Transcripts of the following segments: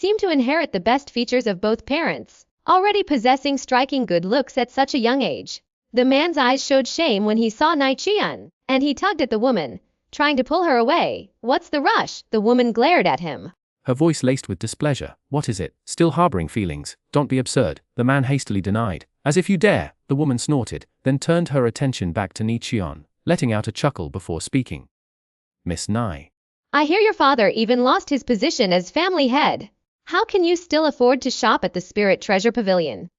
seemed to inherit the best features of both parents, already possessing striking good looks at such a young age. The man's eyes showed shame when he saw Nie Tian, and he tugged at the woman, trying to pull her away. What's the rush? The woman glared at him, her voice laced with displeasure. What is it? Still harboring feelings? Don't be absurd, the man hastily denied. As if you dare, the woman snorted, then turned her attention back to Nie Tian, letting out a chuckle before speaking. Miss Nie. I hear your father even lost his position as family head. How can you still afford to shop at the Spirit Treasure Pavilion?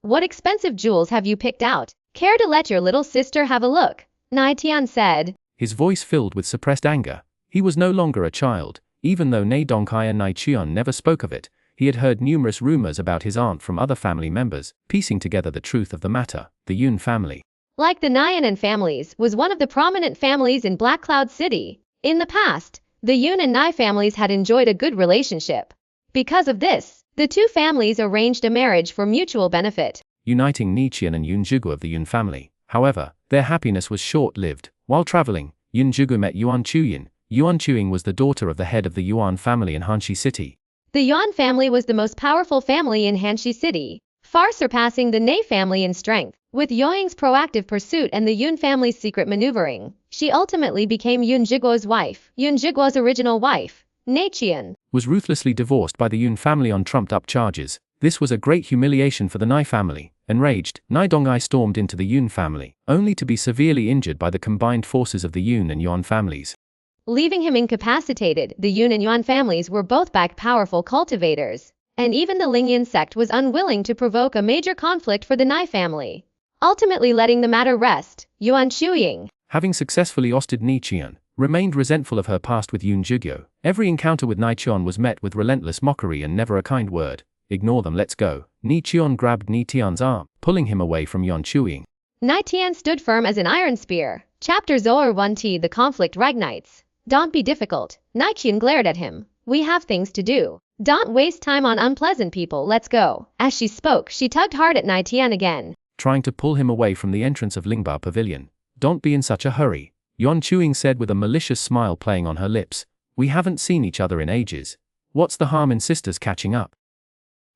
What expensive jewels have you picked out? Care to let your little sister have a look? Nie Tian said, his voice filled with suppressed anger. He was no longer a child, even though Nie Dongkai and Nie Tian never spoke of it. He had heard numerous rumors about his aunt from other family members, piecing together the truth of the matter. The Yun family, like the Nyanan families, was one of the prominent families in Black Cloud City. In the past, the Yun and Nie families had enjoyed a good relationship. Because of this, the two families arranged a marriage for mutual benefit, uniting Nie Tian and Yun Zhigu of the Yun family. However, their happiness was short-lived. While traveling, Yun Zhigu met Yuan Chuyin. Yuan Chuyin was the daughter of the head of the Yuan family in Hanxi City. The Yuan family was the most powerful family in Hanxi City, far surpassing the Nie family in strength. With Yuan's proactive pursuit and the Yun family's secret maneuvering, she ultimately became Yun Zhiguo's wife. Yun Zhiguo's original wife, Nie Tian, was ruthlessly divorced by the Yun family on trumped-up charges. This was a great humiliation for the Nie family. Enraged, Nie Dongkai stormed into the Yun family, only to be severely injured by the combined forces of the Yun and Yuan families. Leaving him incapacitated, the Yun and Yuan families were both back powerful cultivators, and even the Lingyan sect was unwilling to provoke a major conflict for the Nie family, ultimately letting the matter rest. Yuan Chuyin, having successfully ousted Nie Tian, remained resentful of her past with Yun Zhiguo. Every encounter with Nie Tian was met with relentless mockery and never a kind word. Ignore them, let's go. Nie Tian grabbed Nie Tian's arm, pulling him away from Yuan Chuyin. Nie Tian stood firm as an iron spear. Chapter 01T The Conflict Regnites. Don't be difficult. Nie Tian glared at him. We have things to do. Don't waste time on unpleasant people, let's go. As she spoke, she tugged hard at Nie Tian again, trying to pull him away from the entrance of Lingba Pavilion. Don't be in such a hurry, Yuan Chuyin said with a malicious smile playing on her lips. We haven't seen each other in ages. What's the harm in sisters catching up?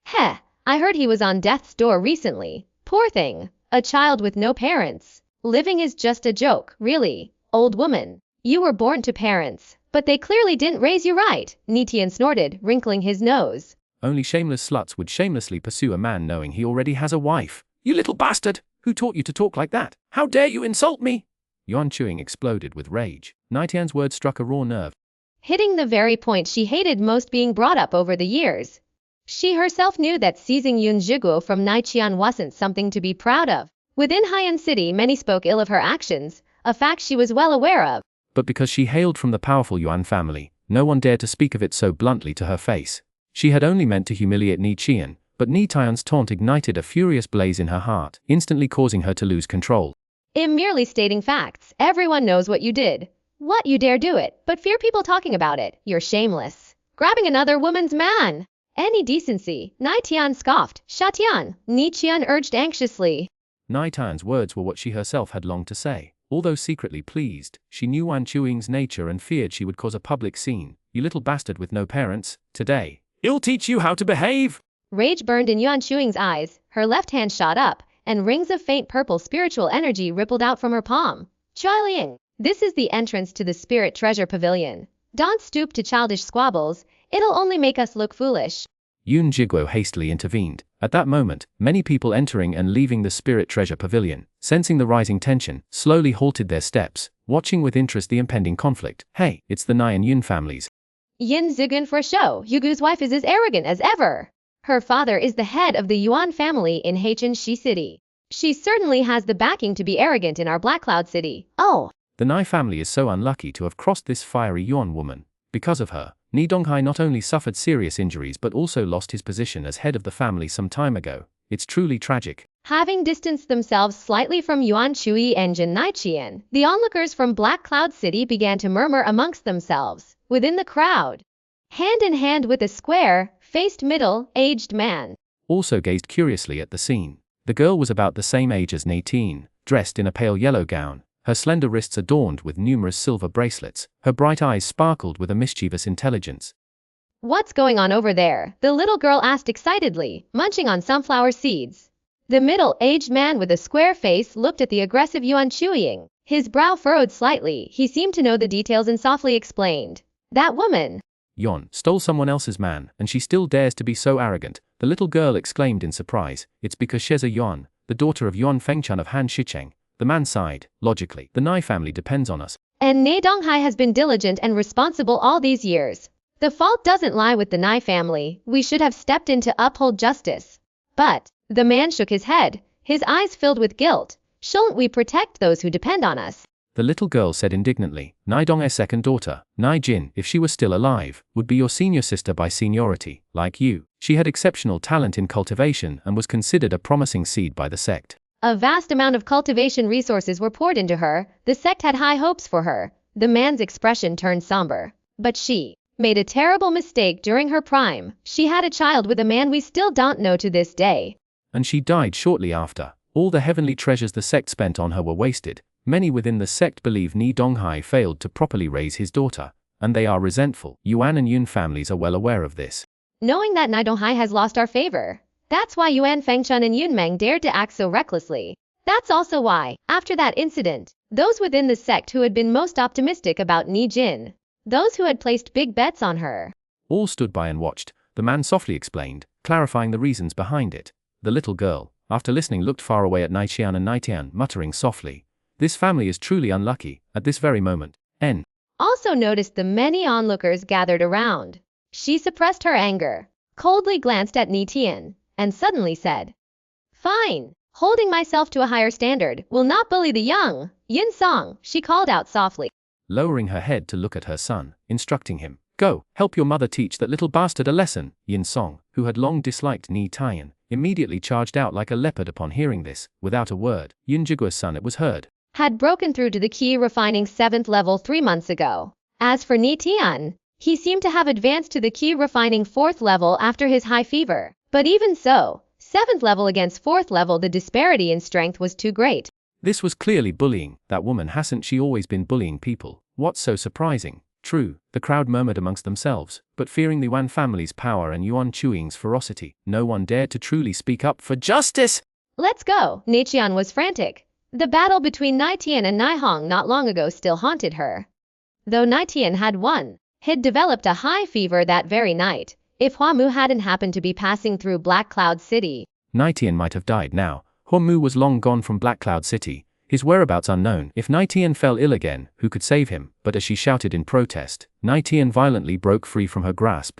Heh, I heard he was on death's door recently. Poor thing, a child with no parents. Living is just a joke, really. Old woman, you were born to parents, but they clearly didn't raise you right, Nie Tian snorted, wrinkling his nose. Only shameless sluts would shamelessly pursue a man knowing he already has a wife. You little bastard! Who taught you to talk like that? How dare you insult me? Yuan Chuyin exploded with rage. Nie Tian's words struck a raw nerve, hitting the very point she hated most being brought up over the years. She herself knew that seizing Yun Zhiguo from Nie Tian wasn't something to be proud of. Within Haiyan City, many spoke ill of her actions, a fact she was well aware of. But because she hailed from the powerful Yuan family, no one dared to speak of it so bluntly to her face. She had only meant to humiliate Nie Tian, but Nie Tian's taunt ignited a furious blaze in her heart, instantly causing her to lose control. I'm merely stating facts. Everyone knows what you did. What, you dare do it, but fear people talking about it. You're shameless. Grabbing another woman's man. Any decency, Nie Tian scoffed. Shatian, Nie Tian urged anxiously. Nie Tian's words were what she herself had longed to say. Although secretly pleased, she knew Yuan Chuing's nature and feared she would cause a public scene. You little bastard with no parents, today, he'll teach you how to behave! Rage burned in Yuan Chuing's eyes, her left hand shot up, and rings of faint purple spiritual energy rippled out from her palm. Charlieing, this is the entrance to the Spirit Treasure Pavilion. Don't stoop to childish squabbles, it'll only make us look foolish. Yun Zhiguo hastily intervened. At that moment, many people entering and leaving the Spirit Treasure Pavilion, sensing the rising tension, slowly halted their steps, watching with interest the impending conflict. Hey, it's the Nie and Yun families. Yin Zigun for show. Yugu's wife is as arrogant as ever. Her father is the head of the Yuan family in Hanxi City. She certainly has the backing to be arrogant in our Black Cloud City. Oh. The Nie family is so unlucky to have crossed this fiery Yuan woman. Because of her, Nie Dongkai not only suffered serious injuries but also lost his position as head of the family some time ago. It's truly tragic. Having distanced themselves slightly from Yuan Chui and Nie Tian, the onlookers from Black Cloud City began to murmur amongst themselves. Within the crowd, hand in hand with a square-faced middle-aged man, also gazed curiously at the scene. The girl was about the same age as Nie Tian, dressed in a pale yellow gown, her slender wrists adorned with numerous silver bracelets, her bright eyes sparkled with a mischievous intelligence. What's going on over there? The little girl asked excitedly, munching on sunflower seeds. The middle-aged man with a square face looked at the aggressive Yuan chewing. His brow furrowed slightly. He seemed to know the details and softly explained. That woman, Yuan, stole someone else's man, and she still dares to be so arrogant, the little girl exclaimed in surprise. It's because she's a Yuan, the daughter of Yuan Fengchun of Han Shicheng. The man sighed. Logically, the Nie family depends on us. And Nie Donghai has been diligent and responsible all these years. The fault doesn't lie with the Nie family. We should have stepped in to uphold justice. But, the man shook his head, his eyes filled with guilt. Shouldn't we protect those who depend on us? The little girl said indignantly. Nie Donghai's second daughter, Nie Jin, if she was still alive, would be your senior sister by seniority, like you. She had exceptional talent in cultivation and was considered a promising seed by the sect. A vast amount of cultivation resources were poured into her. The sect had high hopes for her. The man's expression turned somber. But she made a terrible mistake during her prime. She had a child with a man we still don't know to this day. And she died shortly after. All the heavenly treasures the sect spent on her were wasted. Many within the sect believe Nie Donghai failed to properly raise his daughter, and they are resentful. Yuan and Yun families are well aware of this. Knowing that Nie Donghai has lost our favor. That's why Yuan Fengchun and Yun Meng dared to act so recklessly. That's also why, after that incident, those within the sect who had been most optimistic about Nie Jin, those who had placed big bets on her, all stood by and watched. The man softly explained, clarifying the reasons behind it. The little girl, after listening, looked far away at Nie Tian and Nie Tian, muttering softly, "This family is truly unlucky, at this very moment." N. also noticed the many onlookers gathered around. She suppressed her anger, coldly glanced at Nie Tian, and suddenly said, "Fine, holding myself to a higher standard, will not bully the young." Yin Song, she called out softly, lowering her head to look at her son, instructing him, "Go, help your mother teach that little bastard a lesson." Yin Song, who had long disliked Nie Tian, immediately charged out like a leopard upon hearing this. Without a word, Yun Jigua's son, it was heard, had broken through to the key refining 7th level 3 months ago. As for Nie Tian, he seemed to have advanced to the key refining 4th level after his high fever. But even so, 7th level against 4th level, the disparity in strength was too great. This was clearly bullying. That woman, hasn't she always been bullying people? What's so surprising? True, the crowd murmured amongst themselves, but fearing the Yuan family's power and Yuan Chuing's ferocity, no one dared to truly speak up for justice. Let's go. Nie Tian was frantic. The battle between Nie Tian and Nie Hong not long ago still haunted her. Though Nie Tian had won, he'd developed a high fever that very night. If Huamu hadn't happened to be passing through Black Cloud City, Nie Tian might have died now. Huamu was long gone from Black Cloud City, his whereabouts unknown. If Nie Tian fell ill again, who could save him? But as she shouted in protest, Nie Tian violently broke free from her grasp.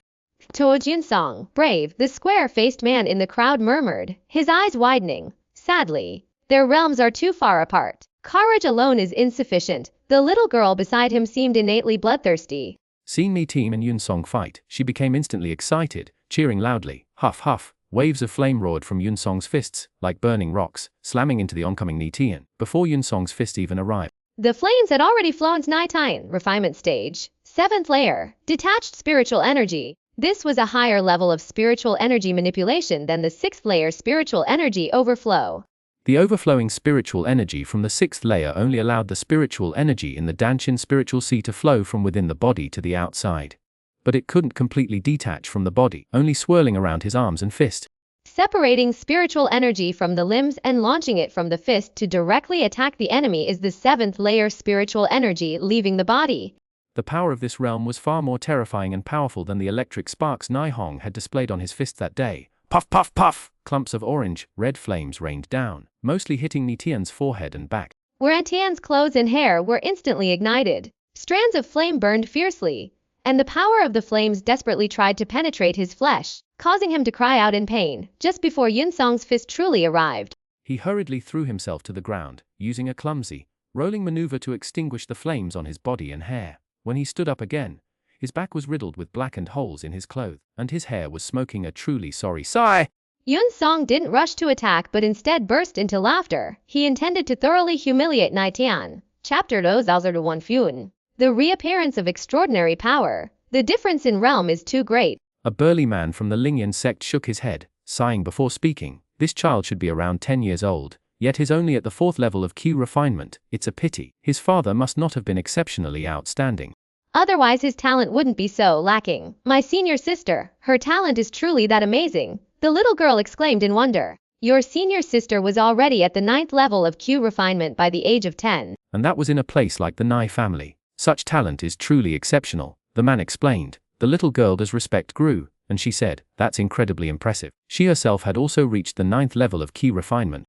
To Jin Song, brave, the square-faced man in the crowd murmured, his eyes widening. Sadly, their realms are too far apart. Courage alone is insufficient. The little girl beside him seemed innately bloodthirsty. Seeing Nie Tian and Yun Song fight, she became instantly excited, cheering loudly. Huff huff, waves of flame roared from Yun Song's fists, like burning rocks, slamming into the oncoming Nie Tian, before Yun Song's fist even arrived. The flames had already flown to Nie Tian, refinement stage, 7th layer, detached spiritual energy. This was a higher level of spiritual energy manipulation than the 6th layer spiritual energy overflow. The overflowing spiritual energy from the 6th layer only allowed the spiritual energy in the Danshin spiritual sea to flow from within the body to the outside. But it couldn't completely detach from the body, only swirling around his arms and fist. Separating spiritual energy from the limbs and launching it from the fist to directly attack the enemy is the 7th layer spiritual energy leaving the body. The power of this realm was far more terrifying and powerful than the electric sparks Nie Hong had displayed on his fist that day. Puff puff puff! Clumps of orange, red flames rained down, mostly hitting Nie Tian's forehead and back. Where Nie Tian's clothes and hair were instantly ignited. Strands of flame burned fiercely, and the power of the flames desperately tried to penetrate his flesh, causing him to cry out in pain. Just before Yun Song's fist truly arrived, he hurriedly threw himself to the ground, using a clumsy, rolling maneuver to extinguish the flames on his body and hair. When he stood up again, his back was riddled with blackened holes in his clothes, and his hair was smoking a truly sorry sigh. Yun Song didn't rush to attack but instead burst into laughter. He intended to thoroughly humiliate Nie Tian. Chapter 2 The reappearance of extraordinary power. The difference in realm is too great. A burly man from the Lingyan sect shook his head, sighing before speaking. This child should be around 10 years old, yet is only at the 4th level of Q refinement. It's a pity. His father must not have been exceptionally outstanding. Otherwise his talent wouldn't be so lacking. My senior sister, her talent is truly that amazing, the little girl exclaimed in wonder. Your senior sister was already at the 9th level of Q refinement by the age of 10. And that was in a place like the Nie family. Such talent is truly exceptional, the man explained. The little girl's respect grew, and she said, that's incredibly impressive. She herself had also reached the 9th level of Q refinement.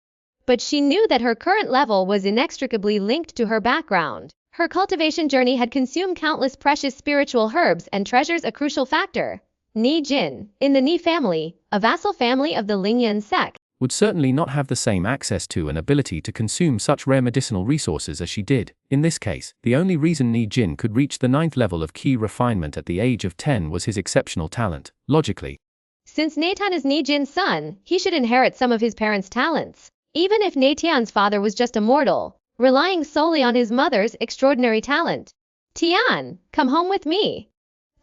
But she knew that her current level was inextricably linked to her background. Her cultivation journey had consumed countless precious spiritual herbs and treasures, a crucial factor. Nie Jin, in the Nie family, a vassal family of the Lingyan sect, would certainly not have the same access to and ability to consume such rare medicinal resources as she did. In this case, the only reason Nie Jin could reach the 9th level of Qi refinement at the age of 10 was his exceptional talent. Logically, since Nie Tian is Nie Jin's son, he should inherit some of his parents' talents. Even if Nie Tian's father was just a mortal, relying solely on his mother's extraordinary talent. Tian, come home with me.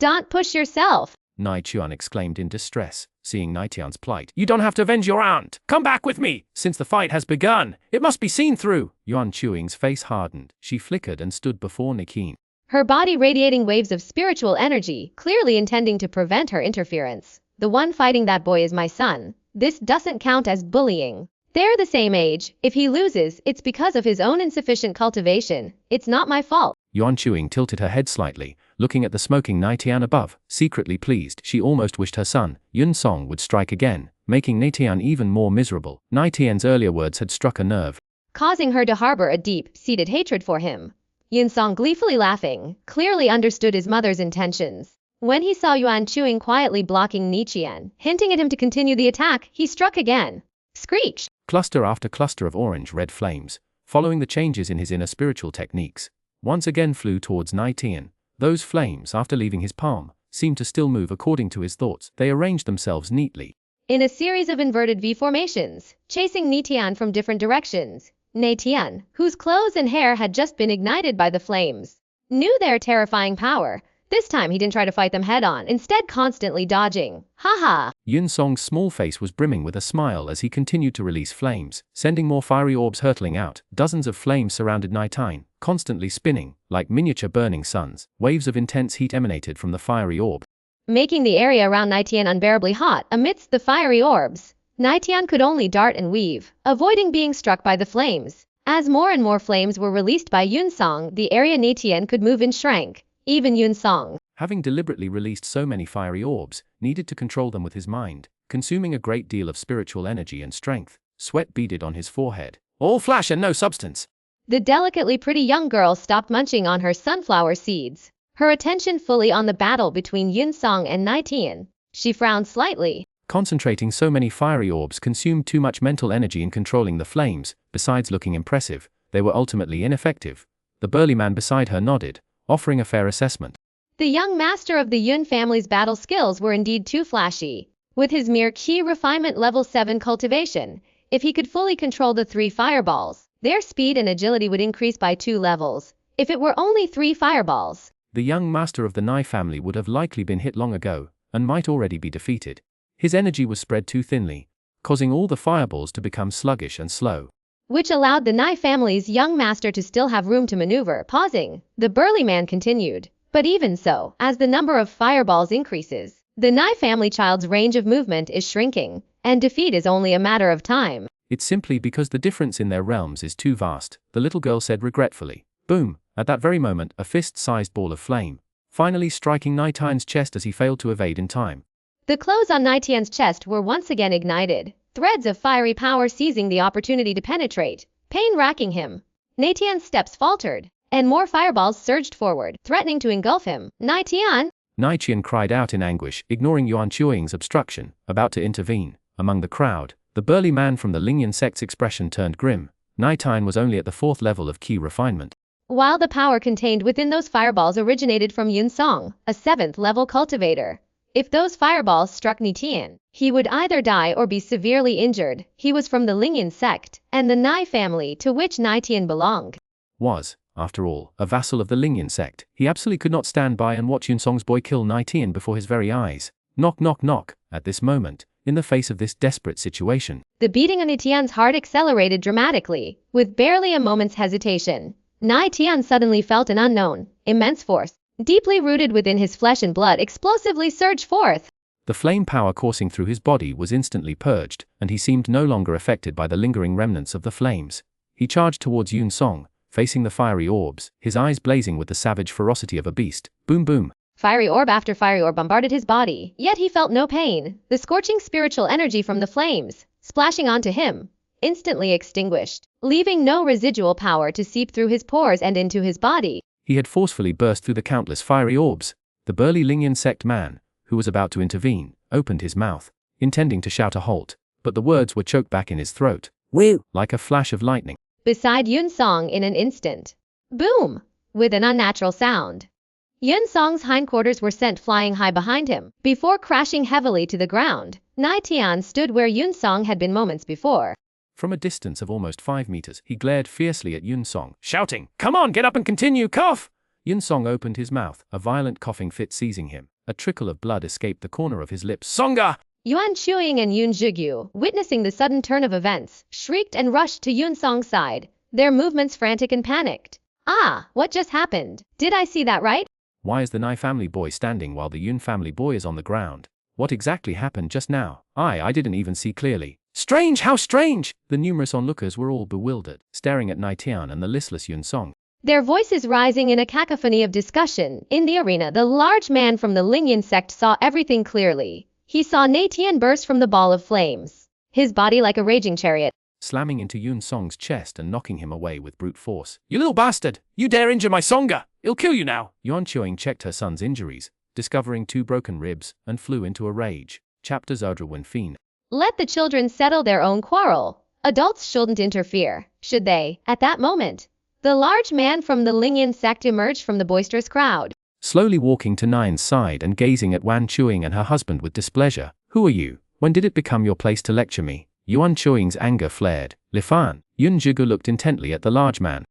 Don't push yourself, Nie Tian exclaimed in distress, seeing Nie Tian's plight. You don't have to avenge your aunt. Come back with me. Since the fight has begun, it must be seen through. Yuan Chuing's face hardened. She flickered and stood before Nikin, her body radiating waves of spiritual energy, clearly intending to prevent her interference. The one fighting that boy is my son. This doesn't count as bullying. They're the same age. If he loses, it's because of his own insufficient cultivation. It's not my fault. Yuan Chuing tilted her head slightly, looking at the smoking Nie Tian above, secretly pleased. She almost wished her son, Yun Song, would strike again, making Nie Tian even more miserable. Nie Tian's earlier words had struck a nerve, causing her to harbor a deep-seated hatred for him. Yun Song, gleefully laughing, clearly understood his mother's intentions. When he saw Yuan Chuing quietly blocking Nie Tian, hinting at him to continue the attack, he struck again. Screech! Cluster after cluster of orange-red flames, following the changes in his inner spiritual techniques, once again flew towards Nie Tian. Those flames, after leaving his palm, seemed to still move according to his thoughts. They arranged themselves neatly in a series of inverted V formations, chasing Nie Tian from different directions. Nie Tian, whose clothes and hair had just been ignited by the flames, knew their terrifying power. This time he didn't try to fight them head-on, instead constantly dodging. Haha! Yun Song's small face was brimming with a smile as he continued to release flames, sending more fiery orbs hurtling out. Dozens of flames surrounded Nie Tian, constantly spinning, like miniature burning suns. Waves of intense heat emanated from the fiery orb, making the area around Nie Tian unbearably hot. Amidst the fiery orbs, Nie Tian could only dart and weave, avoiding being struck by the flames. As more and more flames were released by Yun Song, the area Nie Tian could move in shrank. Even Yun Song, having deliberately released so many fiery orbs, needed to control them with his mind, consuming a great deal of spiritual energy and strength. Sweat beaded on his forehead. All flash and no substance. The delicately pretty young girl stopped munching on her sunflower seeds, her attention fully on the battle between Yun Song and Nie Tian. She frowned slightly. Concentrating so many fiery orbs consumed too much mental energy in controlling the flames. Besides looking impressive, they were ultimately ineffective. The burly man beside her nodded, offering a fair assessment. The young master of the Yun family's battle skills were indeed too flashy. With his mere Qi refinement level 7 cultivation, if he could fully control the 3 fireballs, their speed and agility would increase by 2 levels. If it were only 3 fireballs, the young master of the Nie family would have likely been hit long ago, and might already be defeated. His energy was spread too thinly, causing all the fireballs to become sluggish and slow, which allowed the Nie family's young master to still have room to maneuver. Pausing, the burly man continued. But even so, as the number of fireballs increases, the Nie family child's range of movement is shrinking, and defeat is only a matter of time. It's simply because the difference in their realms is too vast, the little girl said regretfully. Boom! At that very moment, a fist-sized ball of flame, finally striking Nie Tian's chest as he failed to evade in time. The clothes on Nie Tian's chest were once again ignited, threads of fiery power seizing the opportunity to penetrate, pain racking him. Nie Tian's steps faltered, and more fireballs surged forward, threatening to engulf him. Nie Tian! Nie Tian cried out in anguish, ignoring Yuan Chuing's obstruction, about to intervene. Among the crowd, the burly man from the Lingyan sect's expression turned grim. Nie Tian was only at the 4th level of Qi refinement, while the power contained within those fireballs originated from Yun Song, a 7th level cultivator. If those fireballs struck Nie Tian, he would either die or be severely injured. He was from the Lingyan sect, and the Nie family to which Nie Tian belonged was, after all, a vassal of the Lingyan sect. He absolutely could not stand by and watch Yun Song's boy kill Nie Tian before his very eyes. Knock knock knock. At this moment, in the face of this desperate situation, the beating of Nie Tian's heart accelerated dramatically. With barely a moment's hesitation, Nie Tian suddenly felt an unknown, immense force deeply rooted within his flesh and blood, explosively surged forth. The flame power coursing through his body was instantly purged, and he seemed no longer affected by the lingering remnants of the flames. He charged towards Yun Song, facing the fiery orbs, his eyes blazing with the savage ferocity of a beast. Boom boom. Fiery orb after fiery orb bombarded his body, yet he felt no pain. The scorching spiritual energy from the flames, splashing onto him, instantly extinguished, leaving no residual power to seep through his pores and into his body. He had forcefully burst through the countless fiery orbs. The burly Lingyan sect man, who was about to intervene, opened his mouth, intending to shout a halt, but the words were choked back in his throat. Woo! Like a flash of lightning. Beside Yun Song in an instant. Boom! With an unnatural sound. Yun Song's hindquarters were sent flying high behind him, before crashing heavily to the ground. Nie Tian stood where Yun Song had been moments before. From a distance of almost 5 meters, he glared fiercely at Yun Song, shouting, "Come on, get up and continue, cough!" Yun Song opened his mouth, a violent coughing fit seizing him. A trickle of blood escaped the corner of his lips. Songa! Yuan Chuing and Yun Zhigyu, witnessing the sudden turn of events, shrieked and rushed to Yun Song's side, their movements frantic and panicked. Ah, what just happened? Did I see that right? Why is the Nie family boy standing while the Yun family boy is on the ground? What exactly happened just now? I didn't even see clearly. Strange, how strange! The numerous onlookers were all bewildered, staring at Nie Tian and the listless Yun Song. Their voices rising in a cacophony of discussion. In the arena, the large man from the Lingyan sect saw everything clearly. He saw Nie Tian burst from the ball of flames, his body like a raging chariot, slamming into Yun Song's chest and knocking him away with brute force. You little bastard! You dare injure my Songa! He'll kill you now! Yuan Chuing checked her son's injuries, discovering 2 broken ribs, and flew into a rage. Chapter Xuanhuan Fiend. Let the children settle their own quarrel. Adults shouldn't interfere, should they? At that moment, the large man from the Lingyan sect emerged from the boisterous crowd. Slowly walking to Nine's side and gazing at Wan Chuing and her husband with displeasure. Who are you? When did it become your place to lecture me? Yuan Chuing's anger flared. Li Fan. Yun Zhigu looked intently at the large man.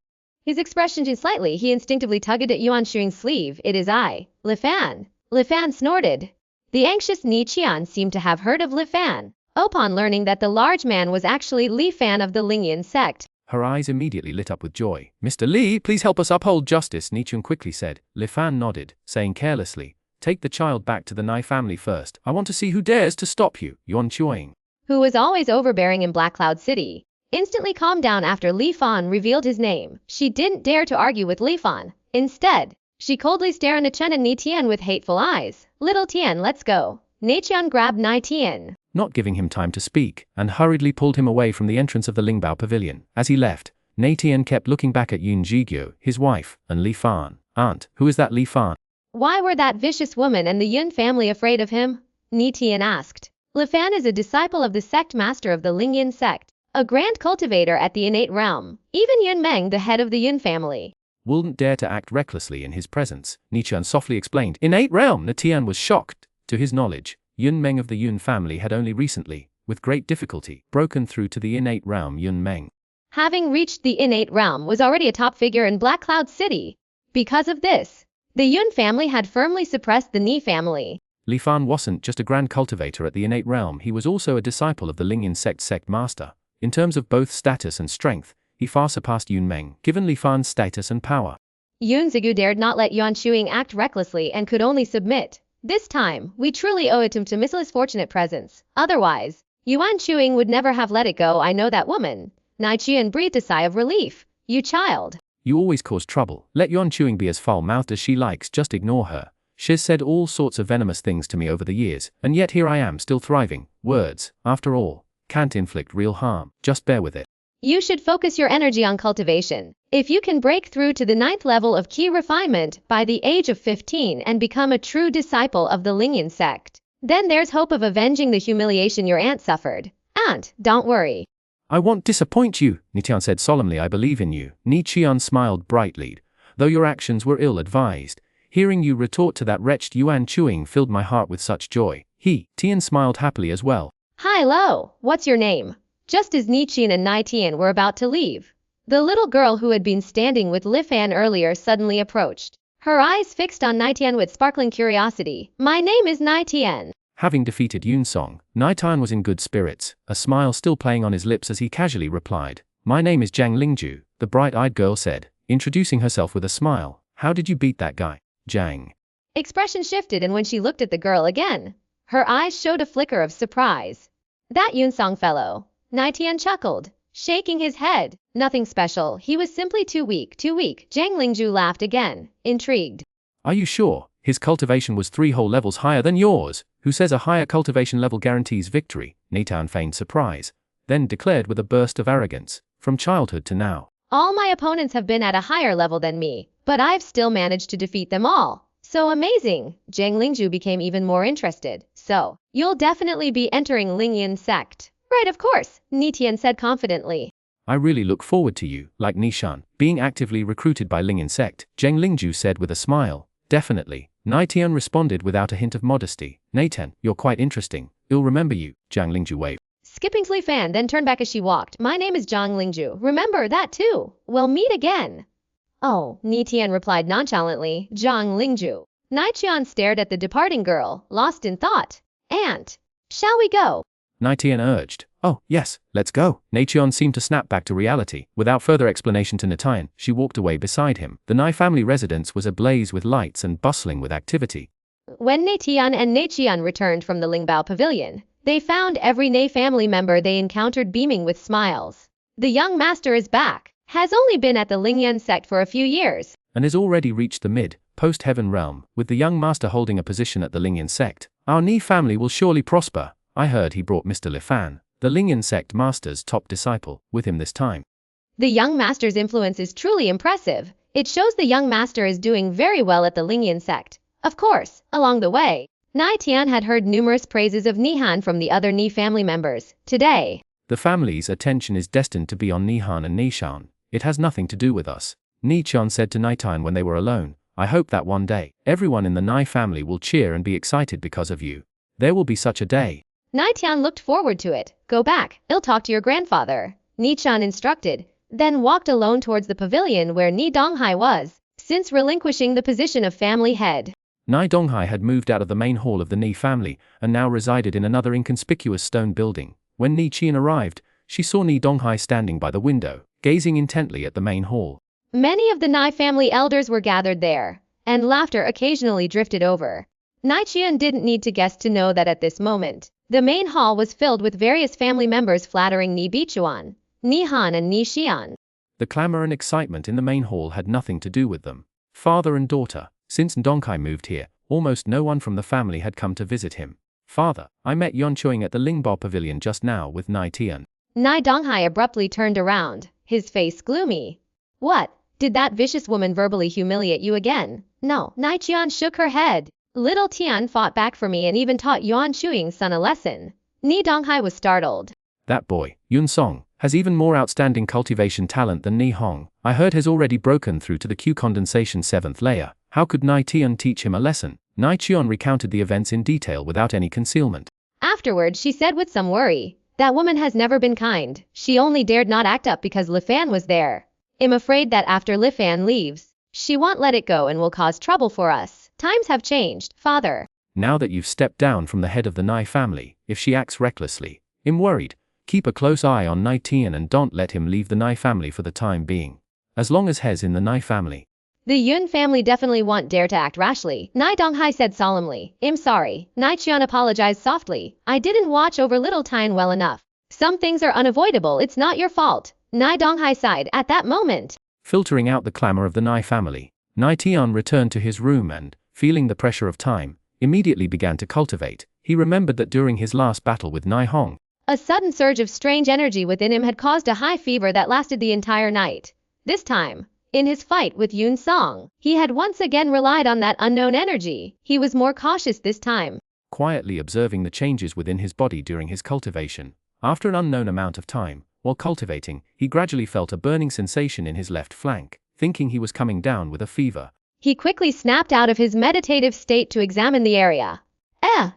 His expression changed slightly. He instinctively tugged at Yuan Chuing's sleeve. It is I, Li Fan. Li Fan snorted. The anxious Nie Tian seemed to have heard of Li Fan, upon learning that the large man was actually Li Fan of the Lingyan sect. Her eyes immediately lit up with joy. Mr. Li, please help us uphold justice, Nie Tian quickly said. Li Fan nodded, saying carelessly, take the child back to the Nie family first. I want to see who dares to stop you. Yuan Chuing, who was always overbearing in Black Cloud City, instantly calmed down after Li Fan revealed his name. She didn't dare to argue with Li Fan. Instead, she coldly stared at Chen and Nie Tian with hateful eyes. Little Tian, let's go. Nie Tian grabbed Nie Tian, not giving him time to speak, and hurriedly pulled him away from the entrance of the Lingbao pavilion. As he left, Nie Tian kept looking back at Yun Zhigyu, his wife, and Li Fan. Aunt, who is that Li Fan? Why were that vicious woman and the Yun family afraid of him? Nie Tian asked. Li Fan is a disciple of the sect master of the Lingyan sect, a grand cultivator at the innate realm. Even Yun Meng, the head of the Yun family, wouldn't dare to act recklessly in his presence, Nie Tian softly explained. Innate realm? Nie Tian was shocked. To his knowledge, Yun Meng of the Yun family had only recently, with great difficulty, broken through to the innate realm. Yun Meng, having reached the innate realm, was already a top figure in Black Cloud City. Because of this, the Yun family had firmly suppressed the Nie family. Li Fan wasn't just a grand cultivator at the innate realm, he was also a disciple of the Lingyan sect master. In terms of both status and strength, he far surpassed Yun Meng, given Li Fan's status and power. Yun Zhigu dared not let Yuan Chuing act recklessly and could only submit. This time, we truly owe it to Mrs. Fortunate presence. Otherwise, Yuan Chuing would never have let it go. I know that woman. Nie Tian breathed a sigh of relief. You child. You always cause trouble. Let Yuan Chuing be as foul-mouthed as she likes, just ignore her. She's said all sorts of venomous things to me over the years, and yet here I am still thriving. Words, after all, can't inflict real harm. Just bear with it. You should focus your energy on cultivation. If you can break through to the 9th level of key refinement by the age of 15 and become a true disciple of the Lingyan sect, then there's hope of avenging the humiliation your aunt suffered. Aunt, don't worry. I won't disappoint you, Nie Tian said solemnly. I believe in you. Nie Tian smiled brightly. Though your actions were ill-advised, hearing you retort to that wretched Yuan Chuing filled my heart with such joy. Tian smiled happily as well. Hi, Lo, what's your name? Just as Nie Tian and Nie Tian were about to leave, the little girl who had been standing with Li Fan earlier suddenly approached, her eyes fixed on Nie Tian with sparkling curiosity. My name is Nie Tian. Having defeated Yun Song, Nie Tian was in good spirits, a smile still playing on his lips as he casually replied. My name is Zhang Lingju, the bright-eyed girl said, introducing herself with a smile. How did you beat that guy? Jiang. Expression shifted, and when she looked at the girl again, her eyes showed a flicker of surprise. That Yunsong fellow. Nie Tian chuckled, shaking his head. Nothing special, he was simply too weak. Zhang Lingju laughed again, intrigued. Are you sure? His cultivation was 3 whole levels higher than yours. Who says a higher cultivation level guarantees victory? Nie Tian feigned surprise, then declared with a burst of arrogance, from childhood to now. All my opponents have been at a higher level than me, but I've still managed to defeat them all. So amazing! Zhang Lingju became even more interested. So, you'll definitely be entering Lingyan sect. Right, of course, Nie Tian said confidently. I really look forward to you, like Nishan, being actively recruited by Lingyan sect, Zhang Lingju said with a smile. Definitely. Nie Tian responded without a hint of modesty. Nie Tian, you're quite interesting. I'll remember you, Zhang Lingju waved. Skipping Fan then turned back as she walked. My name is Zhang Lingju. Remember that too. We'll meet again. Oh, Nie Tian replied nonchalantly. Zhang Lingju. Nie Tian stared at the departing girl, lost in thought. Aunt, shall we go? Nie Tian urged. Oh, yes, let's go. Nie Tian seemed to snap back to reality. Without further explanation to Nie Tian, she walked away beside him. The Nie family residence was ablaze with lights and bustling with activity. When Nie Tian and Nie Tian returned from the Lingbao pavilion, they found every Nie family member they encountered beaming with smiles. The young master is back, has only been at the Lingyan sect for a few years, and has already reached the mid-post-heaven realm, with the young master holding a position at the Lingyan sect. Our Nie family will surely prosper. I heard he brought Mr. Li Fan, the Lingyan sect master's top disciple, with him this time. The young master's influence is truly impressive. It shows the young master is doing very well at the Lingyan sect. Of course, along the way, Nie Tian had heard numerous praises of Nihan from the other Nie family members. Today, the family's attention is destined to be on Nihan and Nishan. It has nothing to do with us. Nie Tian said to Nie Tian when they were alone, I hope that one day, everyone in the Nie family will cheer and be excited because of you. There will be such a day. Nie Tian looked forward to it. Go back, I'll talk to your grandfather, Nie Tian instructed, then walked alone towards the pavilion where Nie Donghai was, since relinquishing the position of family head. Nie Donghai had moved out of the main hall of the Nie family, and now resided in another inconspicuous stone building. When Nie Tian arrived, she saw Nie Donghai standing by the window, gazing intently at the main hall. Many of the Nie family elders were gathered there, and laughter occasionally drifted over. Nie Tian didn't need to guess to know that at this moment, the main hall was filled with various family members flattering Nie Bichuan, Nie Han and Nie Xian. The clamor and excitement in the main hall had nothing to do with them. Father and daughter. Since Donghai moved here, almost no one from the family had come to visit him. Father, I met Yon Chuing at the Lingbao pavilion just now with Nie Tian. Nie Donghai abruptly turned around, his face gloomy. What? Did that vicious woman verbally humiliate you again? No. Nie Tian shook her head. Little Tian fought back for me and even taught Yuan Chuing's son a lesson. Nie Donghai was startled. That boy, Yun Song, has even more outstanding cultivation talent than Nie Hong. I heard has already broken through to the Q condensation 7th layer. How could Nie Tian teach him a lesson? Nie Tian recounted the events in detail without any concealment. Afterward, she said with some worry, that woman has never been kind. She only dared not act up because Li Fan was there. I'm afraid that after Li Fan leaves, she won't let it go and will cause trouble for us. Times have changed, father. Now that you've stepped down from the head of the Nie family, if she acts recklessly, I'm worried. Keep a close eye on Nie Tian and don't let him leave the Nie family for the time being. As long as He's in the Nie family. The Yun family definitely won't dare to act rashly, Nie Donghai said solemnly. I'm sorry. Nie Tian apologized softly. I didn't watch over little Tian well enough. Some things are unavoidable, it's not your fault. Nie Donghai sighed at that moment. Filtering out the clamor of the Nie family, Nie Tian returned to his room and, feeling the pressure of time, immediately began to cultivate. He remembered that during his last battle with Nie Hong, a sudden surge of strange energy within him had caused a high fever that lasted the entire night. This time, in his fight with Yun Song, he had once again relied on that unknown energy. He was more cautious this time. Quietly observing the changes within his body during his cultivation, after an unknown amount of time, while cultivating, he gradually felt a burning sensation in his left flank, thinking he was coming down with a fever. He quickly snapped out of his meditative state to examine the area.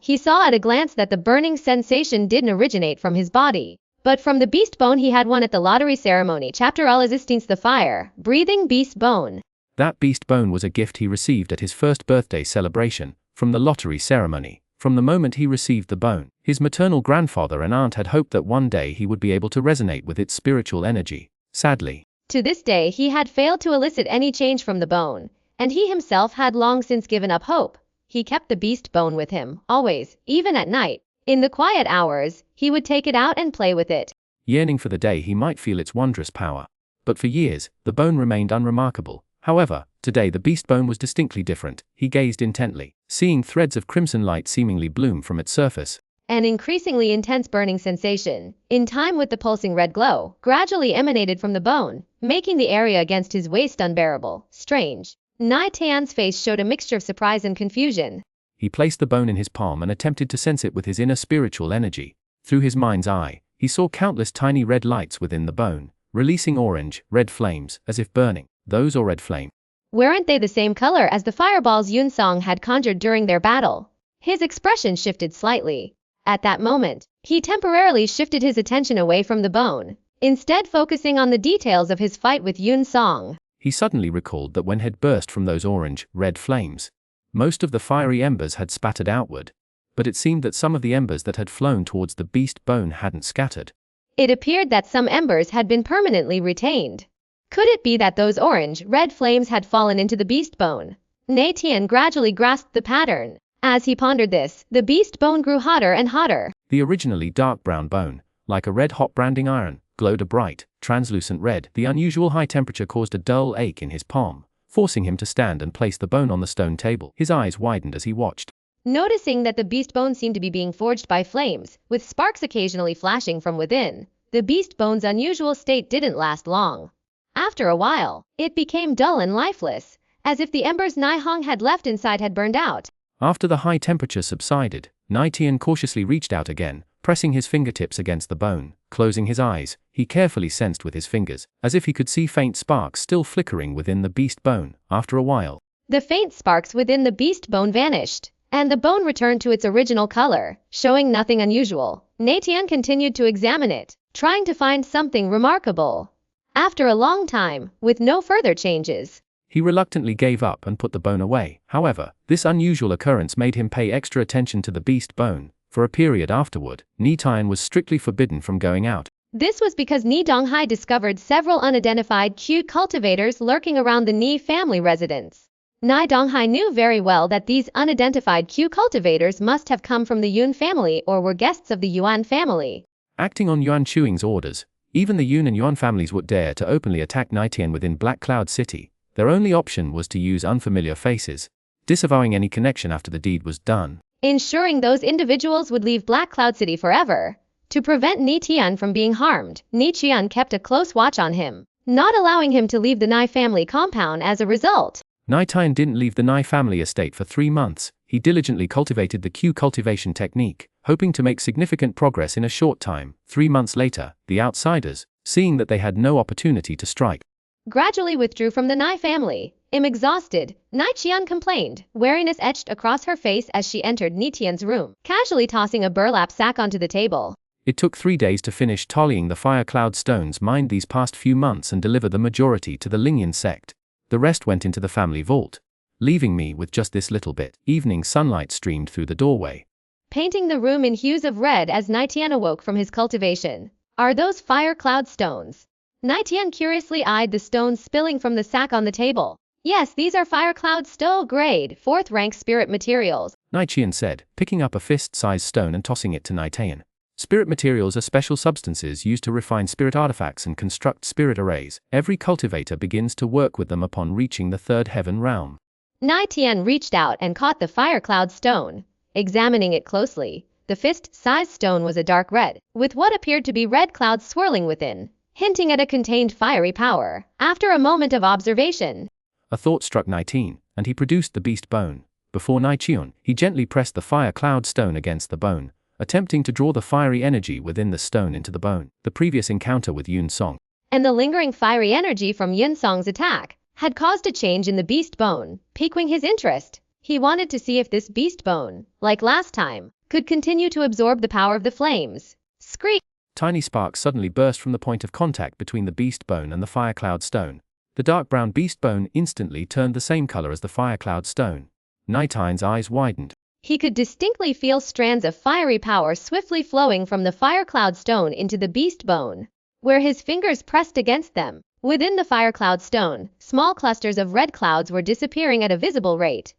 He saw at a glance that the burning sensation didn't originate from his body, but from the beast bone he had won at the lottery ceremony. Chapter All Resistance the Fire, Breathing Beast Bone. That beast bone was a gift he received at his first birthday celebration, from the lottery ceremony. From the moment he received the bone, his maternal grandfather and aunt had hoped that one day he would be able to resonate with its spiritual energy. Sadly, to this day he had failed to elicit any change from the bone, and he himself had long since given up hope. He kept the beast bone with him, always, even at night. In the quiet hours, he would take it out and play with it, yearning for the day he might feel its wondrous power. But for years, the bone remained unremarkable. However, today the beast bone was distinctly different. He gazed intently, seeing threads of crimson light seemingly bloom from its surface. An increasingly intense burning sensation, in time with the pulsing red glow, gradually emanated from the bone, making the area against his waist unbearable. Strange. Nie Tian's face showed a mixture of surprise and confusion. He placed the bone in his palm and attempted to sense it with his inner spiritual energy. Through his mind's eye, he saw countless tiny red lights within the bone, releasing orange, red flames, as if burning. Those or red flame. Weren't they the same color as the fireballs Xuanhuan had conjured during their battle? His expression shifted slightly. At that moment, he temporarily shifted his attention away from the bone, instead focusing on the details of his fight with Xuanhuan. He suddenly recalled that when had burst from those orange, red flames, most of the fiery embers had spattered outward, but it seemed that some of the embers that had flown towards the beast bone hadn't scattered. It appeared that some embers had been permanently retained. Could it be that those orange, red flames had fallen into the beast bone? Nie Tian gradually grasped the pattern. As he pondered this, the beast bone grew hotter and hotter. The originally dark brown bone, like a red-hot branding iron, glowed a bright, translucent red. The unusual high temperature caused a dull ache in his palm, forcing him to stand and place the bone on the stone table. His eyes widened as he watched. Noticing that the beast bone seemed to be being forged by flames, with sparks occasionally flashing from within, the beast bone's unusual state didn't last long. After a while, it became dull and lifeless, as if the embers Nihong had left inside had burned out. After the high temperature subsided, Nie Tian cautiously reached out again, pressing his fingertips against the bone. Closing his eyes, he carefully sensed with his fingers, as if he could see faint sparks still flickering within the beast bone. After a while, the faint sparks within the beast bone vanished, and the bone returned to its original color, showing nothing unusual. Nie Tian continued to examine it, trying to find something remarkable. After a long time, with no further changes, he reluctantly gave up and put the bone away. However, this unusual occurrence made him pay extra attention to the beast bone. For a period afterward, Nie Tian was strictly forbidden from going out. This was because Nie Donghai discovered several unidentified cute cultivators lurking around the Nie family residence. Nie Donghai knew very well that these unidentified cute cultivators must have come from the Yun family or were guests of the Yuan family. Acting on Yuan Chuing's orders, even the Yun and Yuan families would dare to openly attack Nie Tian within Black Cloud City. Their only option was to use unfamiliar faces, disavowing any connection after the deed was done, ensuring those individuals would leave Black Cloud City forever. To prevent Nie Tian from being harmed, Nie Tian kept a close watch on him, not allowing him to leave the Nie family compound as a result. Nie Tian didn't leave the Nie family estate for 3 months. He diligently cultivated the Q cultivation technique, hoping to make significant progress in a short time. 3 months later, the outsiders, seeing that they had no opportunity to strike, gradually withdrew from the Nie family. Exhausted, Nie Tian complained, weariness etched across her face as she entered Nie Tian's room, casually tossing a burlap sack onto the table. It took 3 days to finish tallying the fire cloud stones mined these past few months and deliver the majority to the Lingyan sect. The rest went into the family vault, leaving me with just this little bit. Evening sunlight streamed through the doorway, painting the room in hues of red as Nie Tian awoke from his cultivation. Are those fire cloud stones? Nie Tian curiously eyed the stones spilling from the sack on the table. Yes, these are fire cloud stone grade, 4th rank spirit materials, Nie Tian said, picking up a fist-sized stone and tossing it to Nie Tian. Spirit materials are special substances used to refine spirit artifacts and construct spirit arrays. Every cultivator begins to work with them upon reaching the 3rd heaven realm. Nie Tian reached out and caught the fire cloud stone. Examining it closely, the fist-sized stone was a dark red, with what appeared to be red clouds swirling within, hinting at a contained fiery power. After a moment of observation, a thought struck Nie Tian, and he produced the beast bone. Before Nie Tian, he gently pressed the fire cloud stone against the bone, attempting to draw the fiery energy within the stone into the bone. The previous encounter with Yun Song and the lingering fiery energy from Yun Song's attack had caused a change in the beast bone, piquing his interest. He wanted to see if this beast bone, like last time, could continue to absorb the power of the flames. Screech! Tiny sparks suddenly burst from the point of contact between the beast bone and the fire cloud stone. The dark brown beast bone instantly turned the same color as the fire cloud stone. Nie Tian's eyes widened. He could distinctly feel strands of fiery power swiftly flowing from the fire cloud stone into the beast bone. Where his fingers pressed against them, Within the fire cloud stone, small clusters of red clouds were disappearing at a visible rate.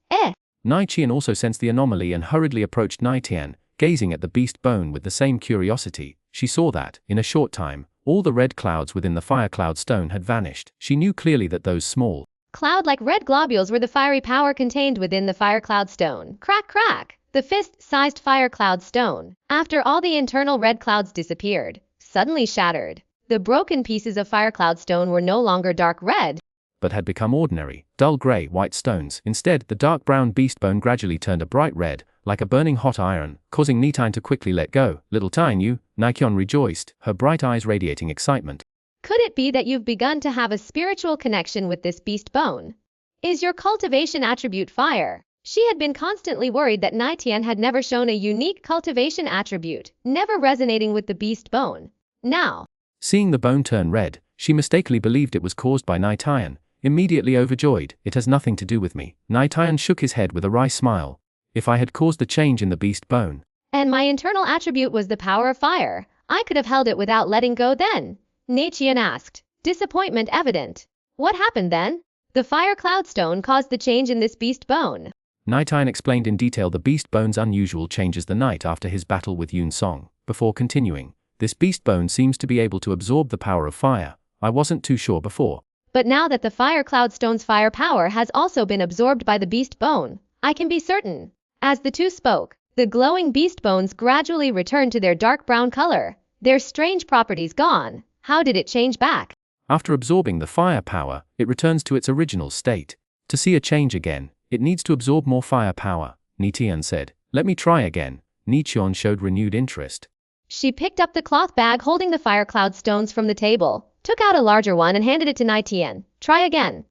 Nie Tian also sensed the anomaly and hurriedly approached Nie Tian, gazing at the beast bone with the same curiosity. She saw that, in a short time, all the red clouds within the fire cloud stone had vanished. She knew clearly that those small, cloud-like red globules were the fiery power contained within the fire cloud stone. Crack, crack! The fist-sized fire cloud stone, after all the internal red clouds disappeared, suddenly shattered. The broken pieces of fire cloud stone were no longer dark red, but had become ordinary, dull grey-white stones. Instead, the dark brown beast bone gradually turned a bright red, like a burning hot iron, causing Nie Tian to quickly let go. Little Tian, you, Nie Tian rejoiced, her bright eyes radiating excitement. Could it be that you've begun to have a spiritual connection with this beast bone? Is your cultivation attribute fire? She had been constantly worried that Nie Tian had never shown a unique cultivation attribute, never resonating with the beast bone. Now, seeing the bone turn red, she mistakenly believed it was caused by Nie Tian. Immediately overjoyed, it has nothing to do with me. Nie Tian shook his head with a wry smile. If I had caused the change in the beast bone, and my internal attribute was the power of fire, I could have held it without letting go then. Nie Tian asked, disappointment evident. What happened then? The fire cloud stone caused the change in this beast bone. Nie Tian explained in detail the beast bone's unusual changes the night after his battle with Yun Song, before continuing. This beast bone seems to be able to absorb the power of fire. I wasn't too sure before. But now that the fire cloud stone's fire power has also been absorbed by the beast bone, I can be certain. As the two spoke, the glowing beast bones gradually returned to their dark brown color, their strange properties gone. How did it change back? After absorbing the fire power, it returns to its original state. To see a change again, it needs to absorb more fire power, Nie Tian said. Let me try again. Nie Tian showed renewed interest. She picked up the cloth bag holding the fire cloud stones from the table, took out a larger one and handed it to Nie Tian. Try again.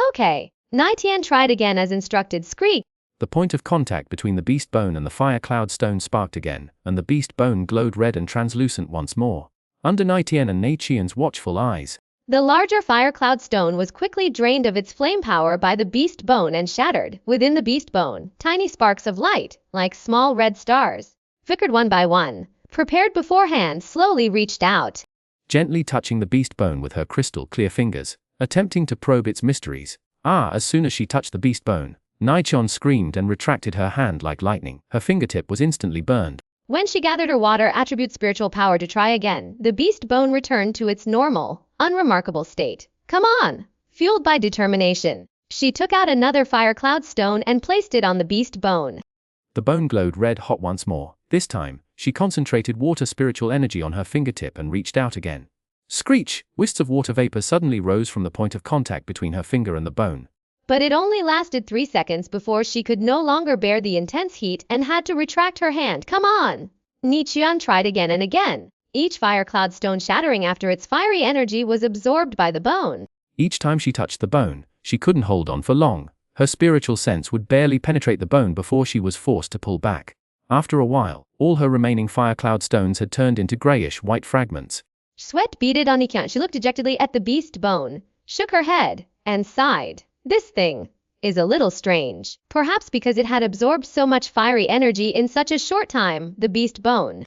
Okay. Nie Tian tried again as instructed. Screech. The point of contact between the beast bone and the fire cloud stone sparked again, and the beast bone glowed red and translucent once more. Under Nie Tian and Nie Tian's watchful eyes, the larger fire cloud stone was quickly drained of its flame power by the beast bone and shattered. Within the beast bone, tiny sparks of light, like small red stars, flickered one by one, prepared beforehand, slowly reached out, gently touching the beast bone with her crystal-clear fingers, attempting to probe its mysteries. As soon as she touched the beast bone, Nie Tian screamed and retracted her hand like lightning. Her fingertip was instantly burned. When she gathered her water attribute spiritual power to try again, the beast bone returned to its normal, unremarkable state. Come on! Fueled by determination, she took out another fire cloud stone and placed it on the beast bone. The bone glowed red hot once more. This time, she concentrated water spiritual energy on her fingertip and reached out again. Screech! Wisps of water vapor suddenly rose from the point of contact between her finger and the bone. But it only lasted 3 seconds before she could no longer bear the intense heat and had to retract her hand. Come on! Nie Tian tried again and again. Each fire cloud stone shattering after its fiery energy was absorbed by the bone. Each time she touched the bone, she couldn't hold on for long. Her spiritual sense would barely penetrate the bone before she was forced to pull back. After a while, all her remaining fire cloud stones had turned into grayish-white fragments. Sweat beaded on Nie Tian. She looked dejectedly at the beast bone, shook her head, and sighed. This thing is a little strange. Perhaps because it had absorbed so much fiery energy in such a short time. The beast bone,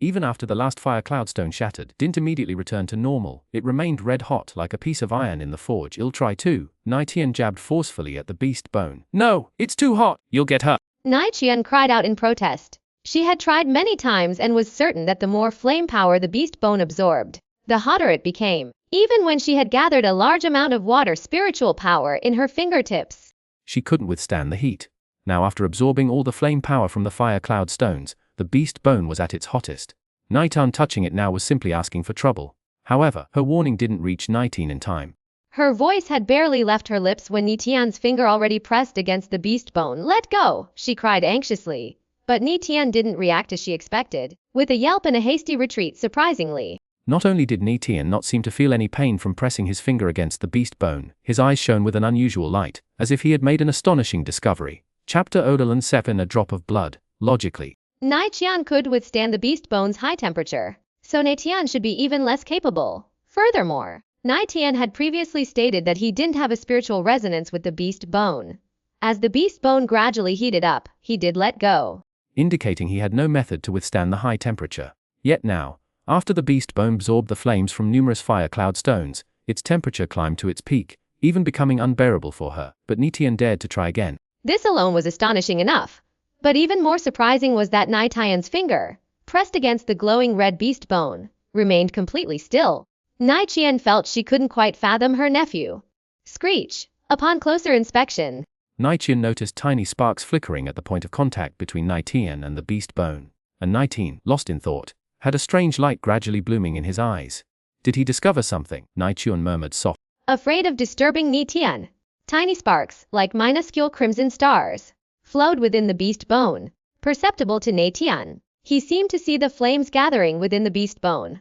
even after the last fire cloud stone shattered, didn't immediately return to normal. It remained red hot like a piece of iron in the forge. I'll try too. Nie Tian jabbed forcefully at the beast bone. No, it's too hot. You'll get hurt. Nie Tian cried out in protest. She had tried many times and was certain that the more flame power the beast bone absorbed, the hotter it became. Even when she had gathered a large amount of water spiritual power in her fingertips, she couldn't withstand the heat. Now, after absorbing all the flame power from the fire cloud stones, the beast bone was at its hottest. Nie Tian touching it now was simply asking for trouble. However, her warning didn't reach Nie Tian in time. Her voice had barely left her lips when Nie Tian's finger already pressed against the beast bone. Let go, she cried anxiously. But Nie Tian didn't react as she expected, with a yelp and a hasty retreat surprisingly. Not only did Nie Tian not seem to feel any pain from pressing his finger against the beast bone, his eyes shone with an unusual light, as if he had made an astonishing discovery. Chapter Odolin 7. A drop of blood. Logically, Nie Tian could withstand the beast bone's high temperature, so Nie Tian should be even less capable. Furthermore, Nie Tian had previously stated that he didn't have a spiritual resonance with the beast bone. As the beast bone gradually heated up, he did let go, indicating he had no method to withstand the high temperature. Yet now, after the beast bone absorbed the flames from numerous fire cloud stones, its temperature climbed to its peak, even becoming unbearable for her, but Nie Tian dared to try again. This alone was astonishing enough. But even more surprising was that Nie Tian's finger, pressed against the glowing red beast bone, remained completely still. Nie Tian felt she couldn't quite fathom her nephew. Screech. Upon closer inspection, Nie Tian noticed tiny sparks flickering at the point of contact between Nie Tian and the beast bone, and Nie Tian, lost in thought, had a strange light gradually blooming in his eyes. Did he discover something? Nie Tian murmured softly. Afraid of disturbing Nie Tian, tiny sparks, like minuscule crimson stars, flowed within the beast bone, perceptible to Nie Tian. He seemed to see the flames gathering within the beast bone,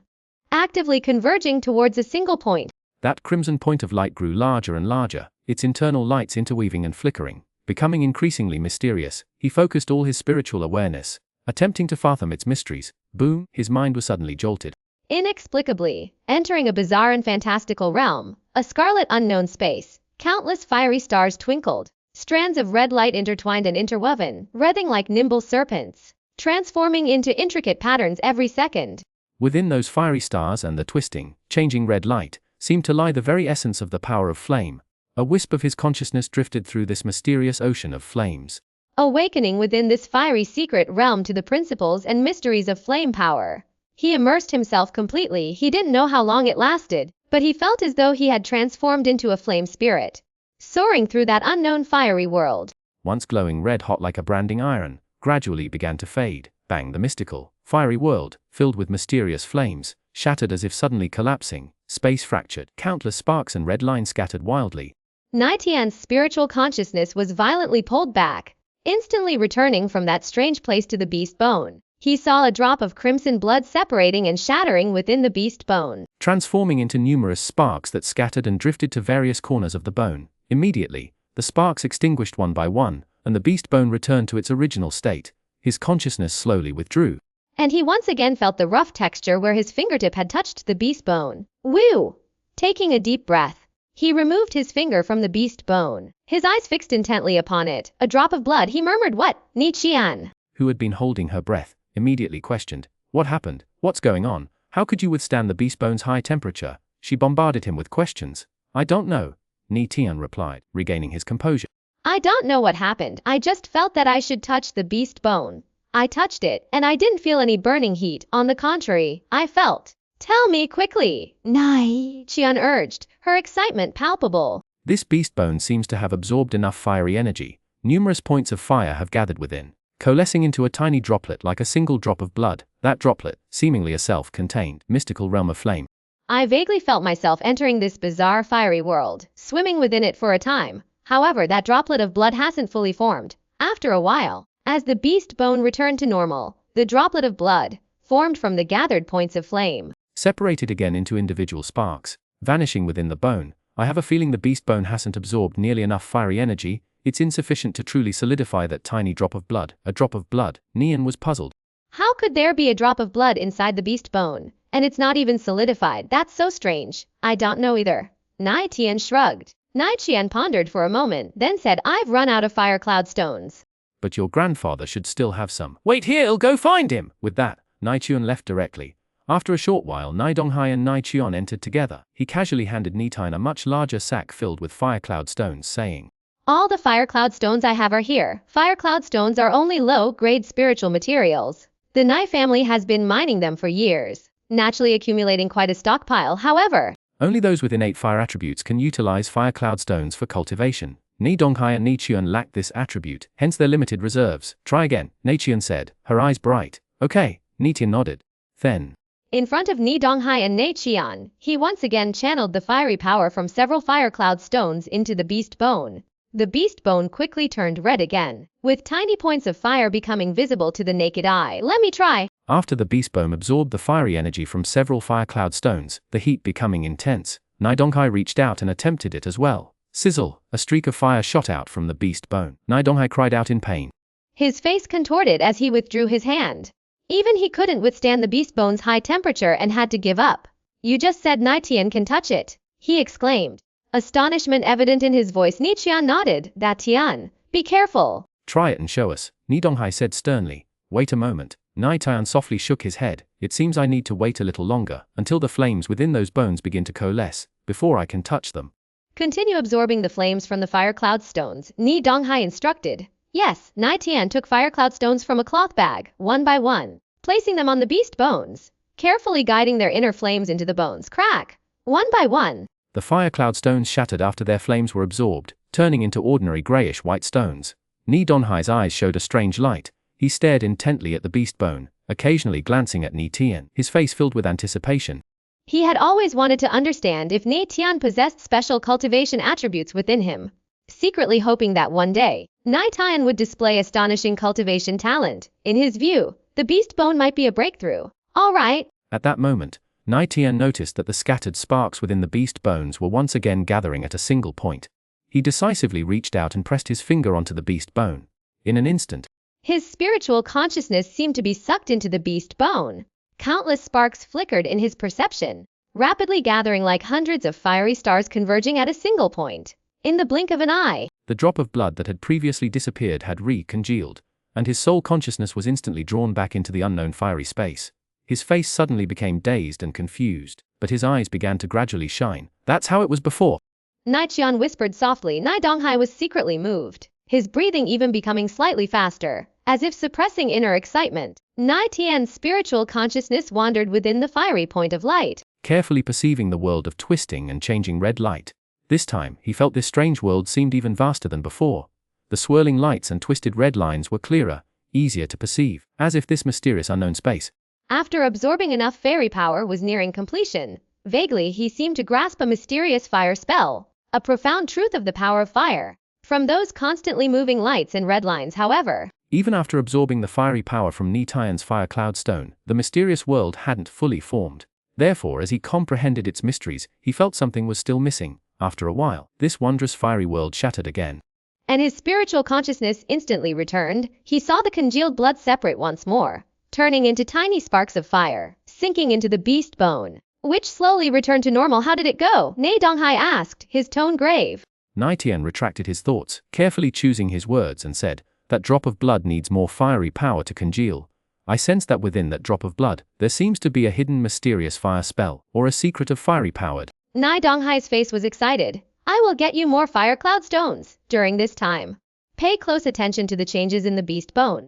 actively converging towards a single point. That crimson point of light grew larger and larger, its internal lights interweaving and flickering, becoming increasingly mysterious. He focused all his spiritual awareness, attempting to fathom its mysteries. Boom, his mind was suddenly jolted. Inexplicably, entering a bizarre and fantastical realm, a scarlet unknown space, countless fiery stars twinkled, strands of red light intertwined and interwoven, writhing like nimble serpents, transforming into intricate patterns every second. Within those fiery stars and the twisting, changing red light, seemed to lie the very essence of the power of flame. A wisp of his consciousness drifted through this mysterious ocean of flames. Awakening within this fiery secret realm to the principles and mysteries of flame power, he immersed himself completely. He didn't know how long it lasted, but he felt as though he had transformed into a flame spirit, soaring through that unknown fiery world. Once glowing red-hot like a branding iron, gradually began to fade. Bang! The mystical, fiery world, filled with mysterious flames, shattered as if suddenly collapsing. Space fractured. Countless sparks and red lines scattered wildly. Nie Tian's spiritual consciousness was violently pulled back, instantly returning from that strange place to the beast bone. He saw a drop of crimson blood separating and shattering within the beast bone, transforming into numerous sparks that scattered and drifted to various corners of the bone. Immediately, the sparks extinguished one by one, and the beast bone returned to its original state. His consciousness slowly withdrew, and he once again felt the rough texture where his fingertip had touched the beast bone. Woo! Taking a deep breath, he removed his finger from the beast bone, his eyes fixed intently upon it. A drop of blood, he murmured. What? Nie Tian, who had been holding her breath, immediately questioned. What happened? What's going on? How could you withstand the beast bone's high temperature? She bombarded him with questions. I don't know, Nie Tian replied, regaining his composure. I don't know what happened. I just felt that I should touch the beast bone. I touched it, and I didn't feel any burning heat. On the contrary, I felt. Tell me quickly, Nie Tian urged, her excitement palpable. This beast bone seems to have absorbed enough fiery energy. Numerous points of fire have gathered within, coalescing into a tiny droplet like a single drop of blood. That droplet, seemingly a self-contained, mystical realm of flame. I vaguely felt myself entering this bizarre fiery world, swimming within it for a time. However, that droplet of blood hasn't fully formed. After a while, as the beast bone returned to normal, the droplet of blood formed from the gathered points of flame, separated again into individual sparks, vanishing within the bone. I have a feeling the beast bone hasn't absorbed nearly enough fiery energy. It's insufficient to truly solidify that tiny drop of blood. A drop of blood. Nian was puzzled. How could there be a drop of blood inside the beast bone, and it's not even solidified? That's so strange. I don't know either. Nie Tian shrugged. Nie Tian pondered for a moment, then said, I've run out of fire cloud stones. But your grandfather should still have some. Wait here, I'll go find him. With that, Nie Tian left directly. After a short while, Nie Donghai and Nie Tian entered together. He casually handed Nie Tian a much larger sack filled with fire cloud stones, saying, All the fire cloud stones I have are here. Fire cloud stones are only low-grade spiritual materials. The Nie family has been mining them for years, naturally accumulating quite a stockpile. However, only those with innate fire attributes can utilize fire cloud stones for cultivation. Nie Donghai and Nie Tian lacked this attribute, hence their limited reserves. Try again, Nie Tian said, her eyes bright. Okay, Nie Tian nodded. Then, in front of Nie Donghai and Nie Tian, he once again channeled the fiery power from several fire cloud stones into the beast bone. The beast bone quickly turned red again, with tiny points of fire becoming visible to the naked eye. Let me try. After the beast bone absorbed the fiery energy from several fire cloud stones, the heat becoming intense, Nie Donghai reached out and attempted it as well. Sizzle, a streak of fire shot out from the beast bone. Nie Donghai cried out in pain. His face contorted as he withdrew his hand. Even he couldn't withstand the beast bone's high temperature and had to give up. You just said Nie Tian can touch it, he exclaimed. Astonishment evident in his voice. Nie Tian nodded. That Tian, be careful. Try it and show us, Nie Donghai said sternly. Wait a moment. Nie Tian softly shook his head. It seems I need to wait a little longer, until the flames within those bones begin to coalesce. before I can touch them. Continue absorbing the flames from the fire cloud stones, Nie Donghai instructed. Yes, Nie Tian took fire cloud stones from a cloth bag, one by one, placing them on the beast bones, carefully guiding their inner flames into the bones. Crack! One by one. The fire cloud stones shattered after their flames were absorbed, turning into ordinary grayish-white stones. Nie Donghai's eyes showed a strange light. He stared intently at the beast bone, occasionally glancing at Nie Tian, his face filled with anticipation. He had always wanted to understand if Nie Tian possessed special cultivation attributes within him, secretly hoping that one day, Nie Tian would display astonishing cultivation talent. In his view, the beast bone might be a breakthrough. All right. At that moment, Nie Tian noticed that the scattered sparks within the beast bones were once again gathering at a single point. He decisively reached out and pressed his finger onto the beast bone. In an instant, his spiritual consciousness seemed to be sucked into the beast bone. Countless sparks flickered in his perception, rapidly gathering like hundreds of fiery stars converging at a single point. In the blink of an eye, the drop of blood that had previously disappeared had recongealed, and his soul consciousness was instantly drawn back into the unknown fiery space. His face suddenly became dazed and confused, but his eyes began to gradually shine. That's how it was before. Nie Tian whispered softly. Nie Donghai was secretly moved, his breathing even becoming slightly faster, as if suppressing inner excitement. Nie Tian's spiritual consciousness wandered within the fiery point of light, carefully perceiving the world of twisting and changing red light. This time, he felt this strange world seemed even vaster than before. The swirling lights and twisted red lines were clearer, easier to perceive, as if this mysterious unknown space. After absorbing enough fairy power was nearing completion, vaguely he seemed to grasp a mysterious fire spell, a profound truth of the power of fire. From those constantly moving lights and red lines, however, even after absorbing the fiery power from Nie Tian's fire cloud stone, the mysterious world hadn't fully formed. Therefore, as he comprehended its mysteries, he felt something was still missing. After a while, this wondrous fiery world shattered again, and his spiritual consciousness instantly returned. He saw the congealed blood separate once more, turning into tiny sparks of fire, sinking into the beast bone, which slowly returned to normal. How did it go? Nie Donghai asked, his tone grave. Nie Tian retracted his thoughts, carefully choosing his words, and said, "That drop of blood needs more fiery power to congeal. I sense that within that drop of blood, there seems to be a hidden mysterious fire spell, or a secret of fiery powered." Nie Donghai's face was excited. I will get you more fire cloud stones. During this time, pay close attention to the changes in the beast bone.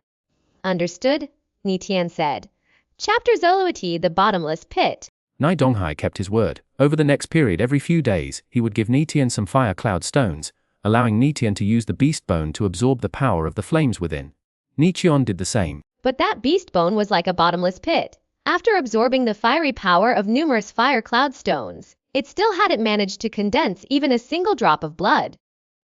Understood? Nie Tian said. Chapter Zoluity, the bottomless pit. Nie Donghai kept his word. Over the next period, every few days, he would give Nie Tian some fire cloud stones, allowing Nie Tian to use the beast bone to absorb the power of the flames within. Nie Tian did the same. But that beast bone was like a bottomless pit. After absorbing the fiery power of numerous fire cloud stones, it still hadn't managed to condense even a single drop of blood.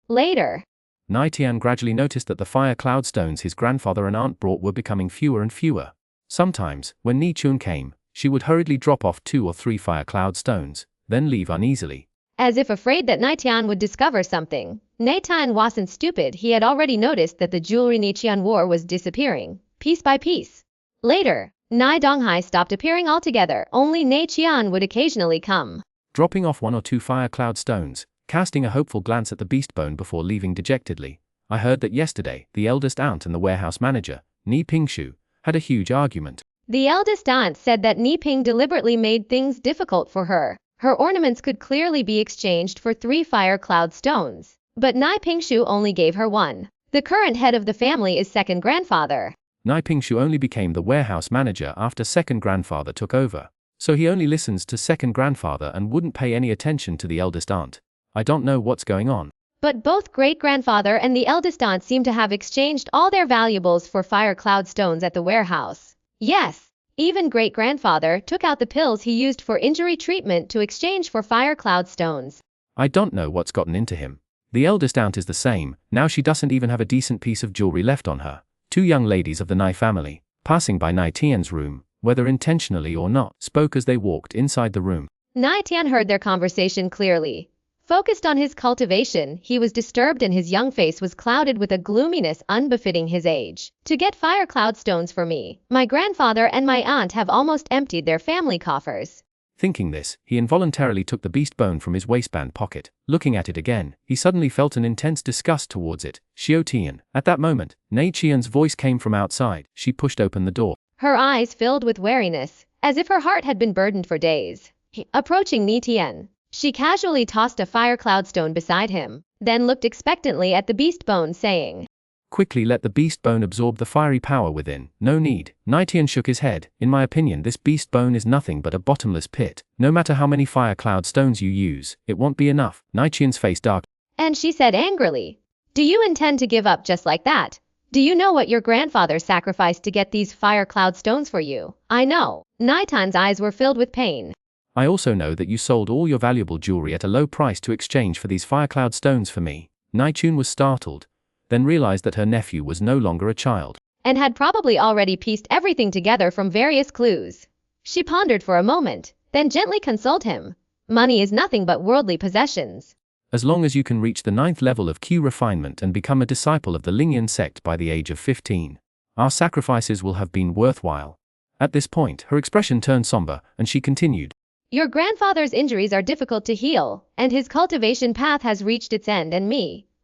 Later, Nie Tian gradually noticed that the fire cloud stones his grandfather and aunt brought were becoming fewer and fewer. Sometimes, when Nie Tian came, she would hurriedly drop off 2 or 3 fire cloud stones, then leave uneasily, as if afraid that Nie Tian would discover something. Nie Tian wasn't stupid. He had already noticed that the jewelry Nie Tian wore was disappearing, piece by piece. Later, Nie Donghai stopped appearing altogether. Only Nie Tian would occasionally come, dropping off 1 or 2 fire cloud stones, casting a hopeful glance at the beast bone before leaving dejectedly. I heard that yesterday, the eldest aunt and the warehouse manager, Nie Pingshu, had a huge argument. The eldest aunt said that Nie Ping deliberately made things difficult for her. Her ornaments could clearly be exchanged for 3 fire cloud stones, but Nie Pingshu only gave her 1. The current head of the family is second grandfather. Nie Pingshu only became the warehouse manager after second grandfather took over. So he only listens to second grandfather and wouldn't pay any attention to the eldest aunt. I don't know what's going on. But both great-grandfather and the eldest aunt seem to have exchanged all their valuables for fire cloud stones at the warehouse. Yes, even great-grandfather took out the pills he used for injury treatment to exchange for fire cloud stones. I don't know what's gotten into him. The eldest aunt is the same. Now she doesn't even have a decent piece of jewelry left on her. 2 young ladies of the Nie family, passing by Nie Tian's room, whether intentionally or not, spoke as they walked inside the room. Nie Tian heard their conversation clearly. Focused on his cultivation, he was disturbed and his young face was clouded with a gloominess unbefitting his age. To get fire cloud stones for me, my grandfather and my aunt have almost emptied their family coffers. Thinking this, he involuntarily took the beast bone from his waistband pocket. Looking at it again, he suddenly felt an intense disgust towards it. Xiao Tian. At that moment, Nie Tian's voice came from outside. She pushed open the door, her eyes filled with wariness, as if her heart had been burdened for days. Approaching Nie Tian, She casually tossed a fire cloud stone beside him, then looked expectantly at the beast bone, saying, Quickly let the beast bone absorb the fiery power within. No need. Nie Tian shook his head. In my opinion, this beast bone is nothing but a bottomless pit. No matter how many fire cloud stones you use, it won't be enough. Nie Tian's face darkened. And she said angrily, do you intend to give up just like that? Do you know what your grandfather sacrificed to get these fire cloud stones for you? I know. Nie Tian's eyes were filled with pain. I also know that you sold all your valuable jewelry at a low price to exchange for these fire cloud stones for me. Nie Tian was startled, then realized that her nephew was no longer a child, and had probably already pieced everything together from various clues. She pondered for a moment, then gently consoled him. Money is nothing but worldly possessions. As long as you can reach the 9th level of Q refinement and become a disciple of the Lingyan sect by the age of 15, our sacrifices will have been worthwhile. At this point, her expression turned somber, and she continued. Your grandfather's injuries are difficult to heal, and his cultivation path has reached its end, and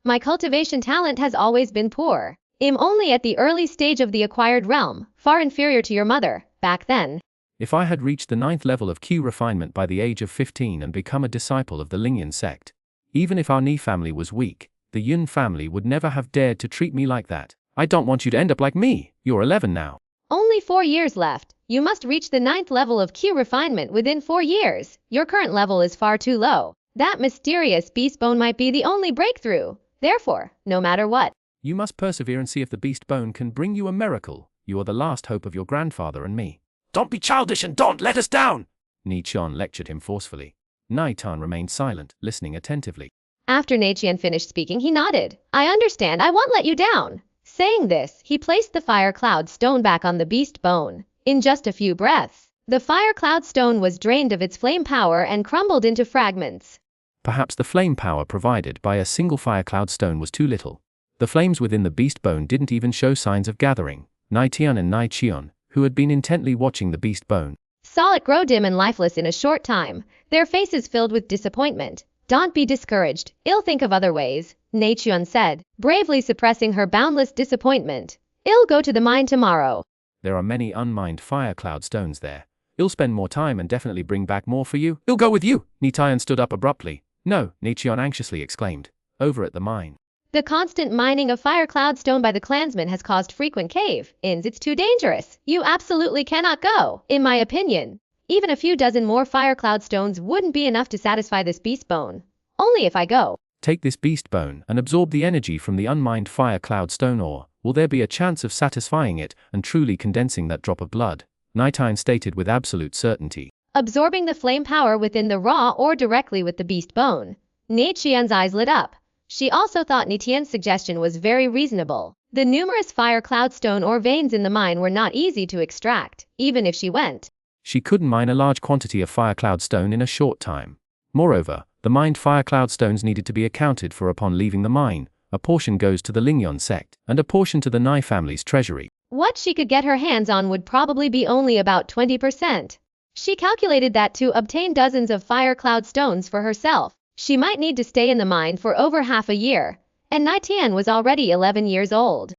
my cultivation talent has always been poor. I'm only at the early stage of the acquired realm, far inferior to your mother, back then. If I had reached the 9th level of Q refinement by the age of 15 and become a disciple of the Lingyan sect, even if our Nie family was weak, the Yun family would never have dared to treat me like that. I don't want you to end up like me. You're 11 now. Only 4 years left. You must reach the 9th level of Q refinement within 4 years. Your current level is far too low. That mysterious beast bone might be the only breakthrough. Therefore, no matter what, you must persevere and see if the beast bone can bring you a miracle. You are the last hope of your grandfather and me. Don't be childish and don't let us down! Nie Tian lectured him forcefully. Nie Tian remained silent, listening attentively. After Nie Tian finished speaking, he nodded. I understand, I won't let you down. Saying this, he placed the fire cloud stone back on the beast bone. In just a few breaths, the fire cloud stone was drained of its flame power and crumbled into fragments. Perhaps the flame power provided by a single fire cloud stone was too little. The flames within the beast bone didn't even show signs of gathering. Nie Tian and Nie Tian, who had been intently watching the beast bone, saw it grow dim and lifeless in a short time, their faces filled with disappointment. Don't be discouraged, I'll think of other ways, Nie Tian said, bravely suppressing her boundless disappointment. I'll go to the mine tomorrow. There are many unmined fire cloud stones there. I'll spend more time and definitely bring back more for you. I'll go with you. Nie Tian stood up abruptly. No, Nie Tian anxiously exclaimed. Over at the mine. The constant mining of fire cloud stone by the clansmen has caused frequent cave-ins. It's too dangerous. You absolutely cannot go, in my opinion. Even a few dozen more fire cloud stones wouldn't be enough to satisfy this beast bone. Only if I go. Take this beast bone and absorb the energy from the unmined fire cloud stone, or will there be a chance of satisfying it and truly condensing that drop of blood? Nie Tian stated with absolute certainty. Absorbing the flame power within the raw or directly with the beast bone. Nie Tian's eyes lit up. She also thought Nie Tian's suggestion was very reasonable. The numerous fire cloud stone or veins in the mine were not easy to extract, even if she went. She couldn't mine a large quantity of fire cloud stone in a short time. Moreover, the mined fire cloud stones needed to be accounted for upon leaving the mine. A portion goes to the Lingyan sect, and a portion to the Nie family's treasury. What she could get her hands on would probably be only about 20%. She calculated that to obtain dozens of fire cloud stones for herself, she might need to stay in the mine for over half a year, and Nie Tian was already 11 years old.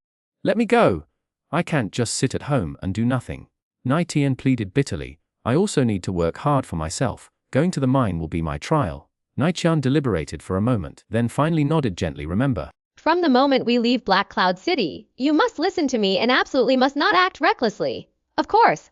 Let me go. I can't just sit at home and do nothing. Nie Tian pleaded bitterly. I also need to work hard for myself. Going to the mine will be my trial. Nie Tian deliberated for a moment, then finally nodded gently. Remember, from the moment we leave Black Cloud City, you must listen to me and absolutely must not act recklessly. Of course,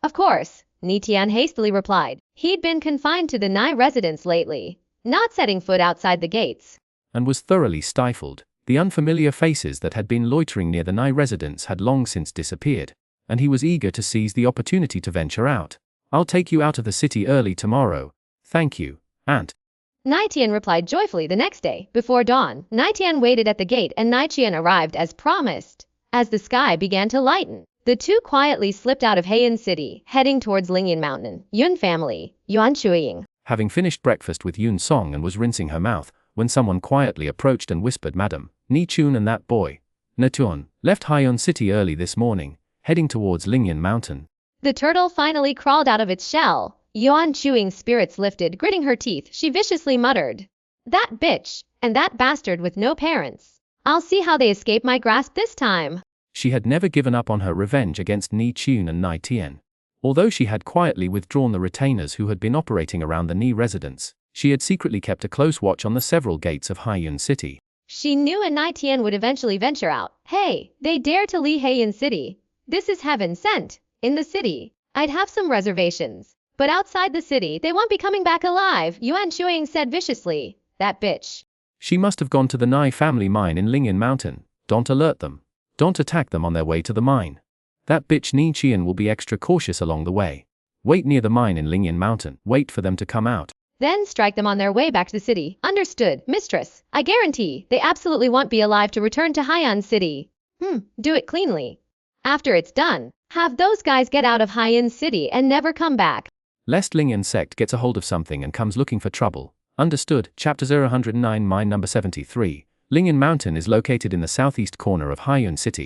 Nie Tian hastily replied. He'd been confined to the Nie residence lately, not setting foot outside the gates, and was thoroughly stifled. The unfamiliar faces that had been loitering near the Nie residence had long since disappeared, and he was eager to seize the opportunity to venture out. I'll take you out of the city early tomorrow. Thank you, Aunt. Nie Tian replied joyfully the next day. Before dawn, Nie Tian waited at the gate and Nie Tian arrived as promised. As the sky began to lighten, the two quietly slipped out of Heian City, heading towards Lingyan Mountain. Yun family, Xuanhuan, having finished breakfast with Yun Song and was rinsing her mouth, when someone quietly approached and whispered, Madam, Nie Tian and that boy, Nie Tian, left Heian City early this morning, heading towards Lingyan Mountain. The turtle finally crawled out of its shell. Xuanhuan's spirits lifted, gritting her teeth, she viciously muttered. That bitch, and that bastard with no parents. I'll see how they escape my grasp this time. She had never given up on her revenge against Nie Tian and Nie Tian. Although she had quietly withdrawn the retainers who had been operating around the Nie residence, She had secretly kept a close watch on the several gates of Haiyun City. She knew a Nie Tian would eventually venture out. Hey, they dare to leave Haiyun City. This is heaven sent. In the city, I'd have some reservations. But outside the city, they won't be coming back alive, Xuanhuan said viciously. That bitch. She must have gone to the Nie family mine in Lingyan Mountain. Don't alert them. Don't attack them on their way to the mine. That bitch Nie Tian will be extra cautious along the way. Wait near the mine in Lingyan Mountain. Wait for them to come out. Then strike them on their way back to the city. Understood, mistress. I guarantee they absolutely won't be alive to return to Haiyun City. Do it cleanly. After it's done, have those guys get out of Haiyun City and never come back. Lest Lingyan sect gets a hold of something and comes looking for trouble. Understood. Chapter 009 Mine number 73. Lingyan Mountain is located in the southeast corner of Haiyun City.